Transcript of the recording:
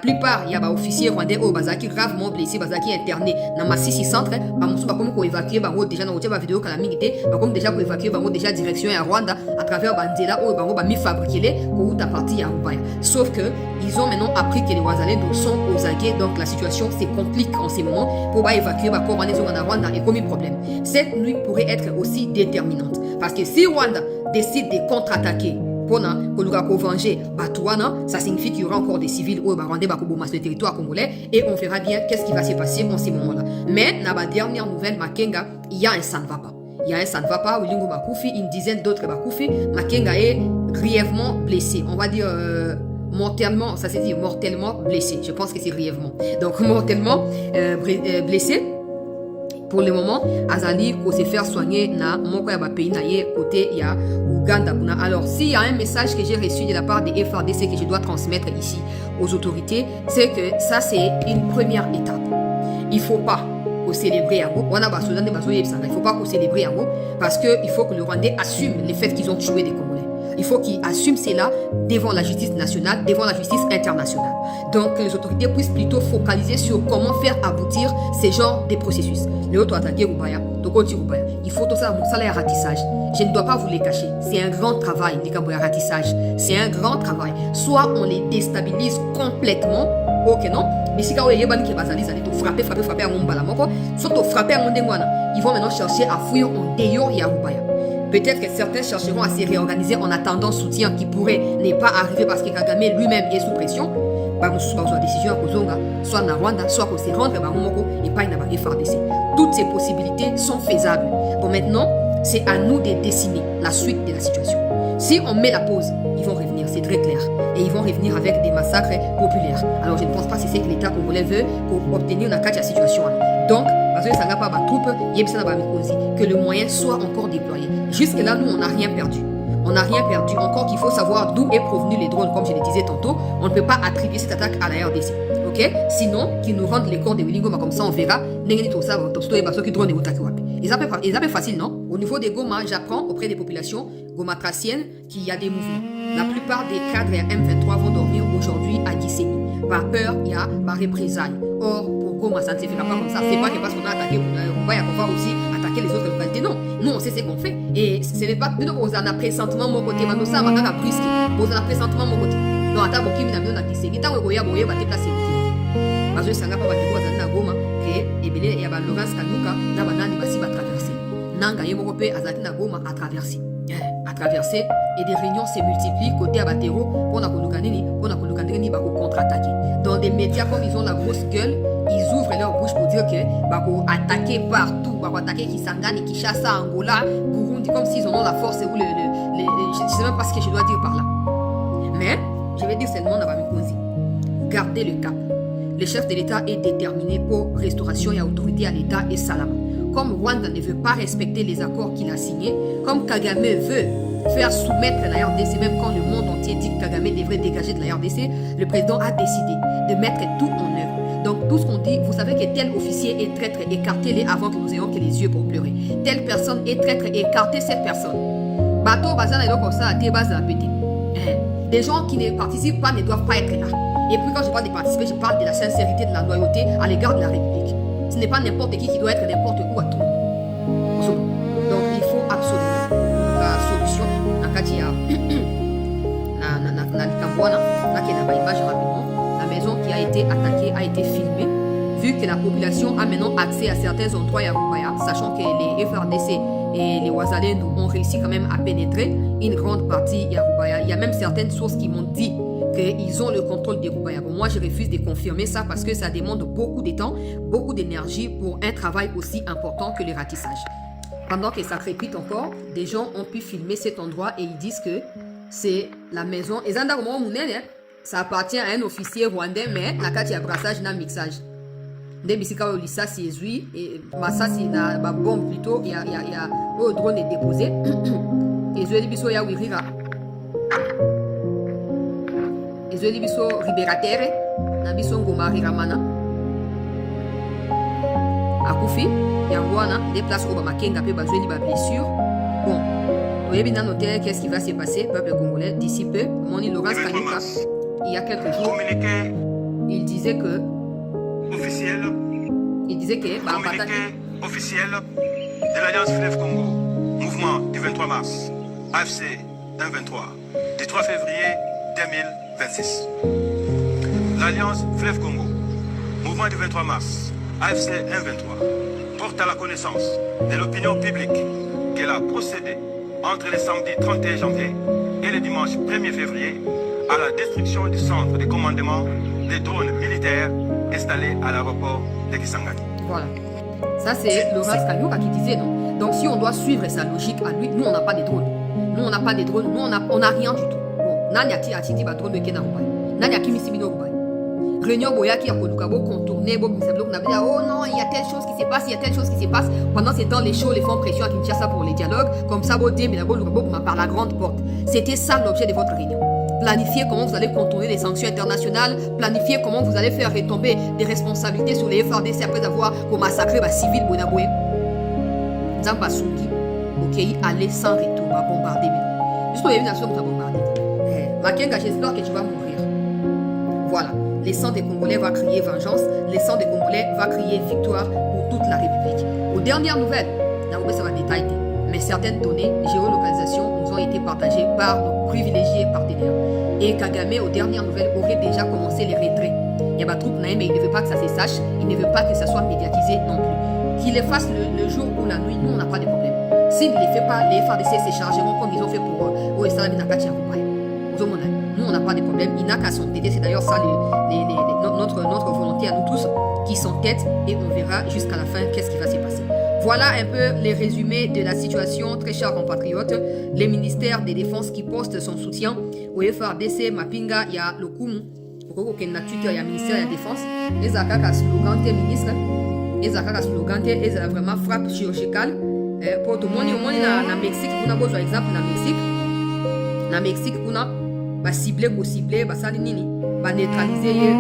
La plupart, il y a des officiers rwandais qui sont gravement blessés, qui sont internés dans ma 6 centre. Comme évacuer déjà dans la vidéo que la minute, comme déjà pour évacuer déjà direction à Rwanda à travers Bandela ou mi fabriquer pour ta partie à Rubaya. Sauf que ils ont maintenant appris que les Wazalendo sont aux aguets, donc la situation se complique en ces moments pour évacuer corps en Rwanda et comme problème. Cette nuit pourrait être aussi déterminante parce que si Rwanda décide de contre-attaquer pour venger Batouana, ça signifie qu'il y aura encore des civils au Rwandais sur le territoire congolais et on verra bien qu'est-ce qui va se passer en ces moments-là. Mais dans la dernière nouvelle, Makenga, il y a un ça ne va pas. Il y a un ça ne va pas, Wilingo Bakoufi, une dizaine d'autres Bakoufi. Makenga est grièvement blessé. On va dire mortellement, ça s'est dit mortellement blessé. Je pense que c'est grièvement. Donc mortellement blessé. Pour le moment, Azali pour se faire soigner na moko ya ba pays na ye côté ya Uganda. Alors, s'il y a un message que j'ai reçu de la part des FRDC que je dois transmettre ici aux autorités, c'est que ça c'est une première étape. Il faut pas célébrer en gros. Il faut pas célébrer en gros parce que il faut que le Rwandais assume le fait qu'ils ont tué des Congolais. Il faut qu'ils assument cela devant la justice nationale, devant la justice internationale. Donc, que les autorités puissent plutôt focaliser sur comment faire aboutir ces genres de processus. Les autres attaquer Rubaya, il faut tout ça, mon salaire ratissage. Je ne dois pas vous les cacher. C'est un grand travail, les ratissage. C'est un grand travail. Soit on les déstabilise complètement, ok non? Mais si vous avez frapper à mon balamoko, surtout frapper à mon démoine, ils vont maintenant chercher à fouiller en dehors et à Rubaya. Peut-être que certains chercheront à se réorganiser en attendant soutien qui pourrait ne pas arriver parce que Kagame lui-même est sous pression. Décision soit na Rwanda, soit qu'on se rendre et pas une FRDC. Toutes ces possibilités sont faisables. Bon, maintenant, c'est à nous de dessiner la suite de la situation. Si on met la pause, ils vont revenir, c'est très clair. Et ils vont revenir avec des massacres populaires. Alors, je ne pense pas que c'est ce que l'État congolais veut pour obtenir la situation. Donc, que le moyen soit encore déployé. Jusque-là, nous, on n'a rien perdu. On n'a rien perdu. Encore qu'il faut savoir d'où est provenu les drones, comme je le disais tantôt. On ne peut pas attribuer cette attaque à la RDC. Ok? Sinon, qu'ils nous rendent les corps de Wilingo, comme ça on verra. Ils appellent facile, non? Au niveau des Goma, j'apprends auprès des populations gomatraciennes qu'il y a des mouvements. La plupart des cadres M23 vont dormir aujourd'hui à Gisenyi. Par peur, il y a ma représailles. Or, pour Goma, ça ne se fera pas comme ça. C'est pas que parce qu'on a attaqué Rubaya qu'on va aussi attaquer les autres localités. Non, nous on sait ce qu'on fait. Et ce n'est pas une on a un pressentement mon côté. Mais nous ça va à brusque. On a un pressentement mon côté. Non, attends, pour qui m'a donné la Gisenyi. Tant que Goya Boye va déplacer. Parce que ça n'a pas battu à Goma. Et bien, il y a Laurence Kanuka, n'a pas va traverser. Nanga Yemorope, Azatina Goma a traversé. Et des réunions se multiplient côté Abatero pour la contre-attaquer. Dans des médias comme ils ont la grosse gueule, ils ouvrent leur bouche pour dire que attaquer partout, attaquer Kisangani, Kinshasa, Angola, Burundi, comme s'ils en ont la force ou je ne sais même pas ce que je dois dire par là. Mais je vais dire seulement gardez le cap. Le chef de l'État est déterminé pour restauration et autorité à l'État et Salama. Comme Rwanda ne veut pas respecter les accords qu'il a signés, comme Kagame veut faire soumettre la RDC, même quand le monde entier dit que Kagame devrait dégager de la RDC, le président a décidé de mettre tout en œuvre. Donc tout ce qu'on dit, vous savez que tel officier est traître, écartez-les avant que nous ayons que les yeux pour pleurer. Telle personne est traître, écartez cette personne. Bateau, bazar, et comme ça, t'es base à péter. Des gens qui ne participent pas ne doivent pas être là. Et puis quand je parle de participer, je parle de la sincérité, de la loyauté à l'égard de la République. Ce n'est pas n'importe qui doit être n'importe où à tout. Donc il faut absolument la solution. La maison qui a été attaquée a été filmée. Vu que la population a maintenant accès à certains endroits à Rubaya, sachant que les FRDC et les Wazalendo ont réussi quand même à pénétrer une grande partie à Rubaya. Il y a même certaines sources qui m'ont dit qu'ils ont le contrôle des Rubaya. Bon, moi, je refuse de confirmer ça parce que ça demande beaucoup de temps, beaucoup d'énergie pour un travail aussi important que le ratissage. Pendant que ça crépite encore, des gens ont pu filmer cet endroit et ils disent que c'est la maison. Et ça appartient à un officier rwandais, mais la carte a brassage n'a mixage. Des bisika au lissa c'est ezui et massa c'est na ba bombe plutôt il y a au drone est déposé. Et zui biso ya wirira. Et zui biso libérateur na biso ngoma riramana. Akufi yangwana des places au Makenga pe bazui ba blessure. Bon, voyez bien noter qu'est-ce qui va se passer peuple congolais d'ici peu. Moni Laurence Kanyuka il y a quelques jours il disait que officiel, communiqué officiel de l'Alliance Fleuve Congo, mouvement du 23 mars, AFC 123, du 3 février 2026. L'Alliance Fleuve Congo, mouvement du 23 mars, AFC 123, porte à la connaissance de l'opinion publique qu'elle a procédé entre le samedi 31 janvier et le dimanche 1er février à la destruction du centre de commandement des drones militaires installé à l'aéroport de Kisangani. Voilà. Ça, c'est Laurence Kanyuka qui disait non. Donc, si on doit suivre sa logique à lui, nous, on n'a pas de drones. Nous, on n'a pas de drones. Nous, on n'a rien du tout. Bon, Nanyati a dit drone de Kena Rubai. Nanyaki Missimino Rubai. Réunion Boyaki a contourné, oh non, il y a telle chose qui se passe, il y a telle chose qui se passe. Pendant ces temps, les shows, les font pression à Kinshasa pour les dialogues. Comme ça, par la grande porte. C'était ça l'objet de votre réunion. Planifier comment vous allez contourner les sanctions internationales, planifier comment vous allez faire retomber des responsabilités sur les FRDC après avoir massacré les civils Bonaboué. Nzamba Souki, ok, aller sans retour, va bombarder. Juste pour les nations, vous allez bombarder. Makenga, j'espère que tu vas mourir. Voilà, les sangs des Congolais va crier vengeance, les sangs des Congolais va crier victoire pour toute la République. Aux dernières nouvelles, ça va détailler, mais certaines données géolocalisation nous ont été partagées par nos privilégiés partenaires. Et Kagame, aux dernières nouvelles, aurait déjà commencé les retraits. Il y a ma troupe, mais il ne veut pas que ça se sache, il ne veut pas que ça soit médiatisé non plus. Qu'il les fasse le jour ou la nuit, nous on n'a pas de problème. S'il ne les fait pas, les FARDC se chargeront comme ils ont fait pour Oesala Minakati Arubai. Nous on n'a pas de problème, il n'a qu'à s'entêter, c'est d'ailleurs ça notre volonté à nous tous qui s'entête et on verra jusqu'à la fin qu'est-ce qui va se passer. Voilà un peu les résumés de la situation, très chers compatriotes. Les ministères des Défenses qui postent son soutien au FRDC, Mapinga, il y a le Kumu, il y a le ministère de la Défense, et il y a slogan des ministres, et il y a slogan et il y a vraiment frappe chirurgicale. Pour tout le monde, au Mexique, on a besoin d'exemple dans Mexique, on a ciblé, ça nini, neutraliser,